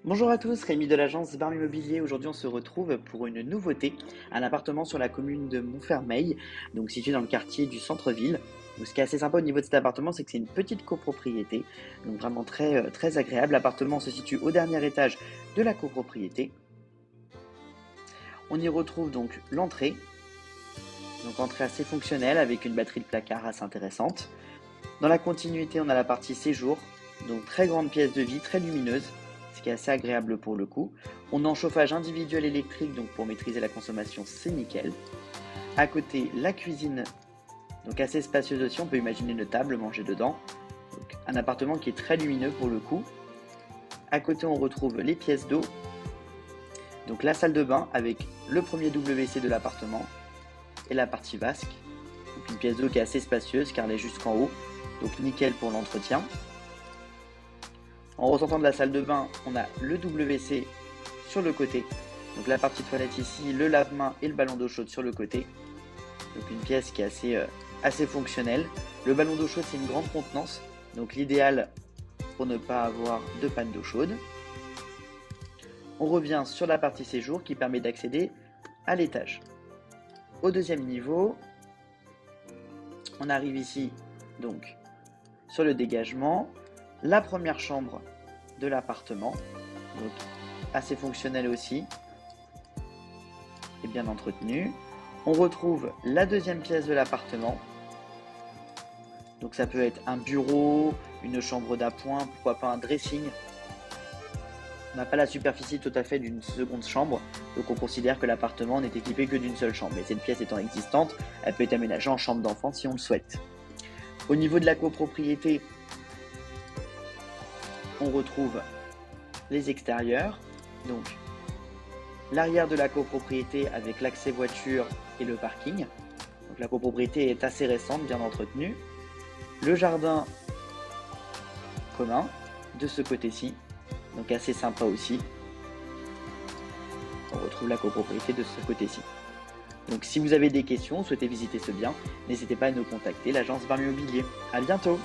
Bonjour à tous, Rémi de l'agence Barm Immobilier. Aujourd'hui, on se retrouve pour une nouveauté, un appartement sur la commune de Montfermeil, donc situé dans le quartier du centre-ville. Donc, ce qui est assez sympa au niveau de cet appartement, c'est que c'est une petite copropriété, donc vraiment très agréable. L'appartement se situe au dernier étage de la copropriété. On y retrouve donc l'entrée, donc entrée assez fonctionnelle avec une batterie de placard assez intéressante. Dans la continuité, on a la partie séjour, donc très grande pièce de vie, très lumineuse, ce qui est assez agréable pour le coup. On a un chauffage individuel électrique, donc pour maîtriser la consommation, c'est nickel. À côté, la cuisine, donc assez spacieuse aussi, on peut imaginer une table, manger dedans. Donc, un appartement qui est très lumineux pour le coup. À côté, on retrouve les pièces d'eau, donc la salle de bain avec le premier WC de l'appartement et la partie vasque. Donc une pièce d'eau qui est assez spacieuse car elle est jusqu'en haut, donc nickel pour l'entretien. En ressortant de la salle de bain, on a le WC sur le côté. Donc la partie toilette ici, le lave-mains et le ballon d'eau chaude sur le côté. Donc une pièce qui est assez fonctionnelle. Le ballon d'eau chaude, c'est une grande contenance. Donc l'idéal pour ne pas avoir de panne d'eau chaude. On revient sur la partie séjour qui permet d'accéder à l'étage. Au deuxième niveau, on arrive ici donc sur le dégagement. La première chambre de l'appartement, donc assez fonctionnelle aussi et bien entretenue. On retrouve la deuxième pièce de l'appartement. Donc ça peut être un bureau, une chambre d'appoint, pourquoi pas un dressing. On n'a pas la superficie tout à fait d'une seconde chambre, donc on considère que l'appartement n'est équipé que d'une seule chambre. Mais cette pièce étant existante, elle peut être aménagée en chambre d'enfant si on le souhaite. Au niveau de la copropriété, on retrouve les extérieurs, donc l'arrière de la copropriété avec l'accès voiture et le parking. Donc la copropriété est assez récente, bien entretenue. Le jardin commun de ce côté-ci, donc assez sympa aussi. On retrouve la copropriété de ce côté-ci. Donc si vous avez des questions, souhaitez visiter ce bien, n'hésitez pas à nous contacter, l'agence Barm Immobilier. À bientôt!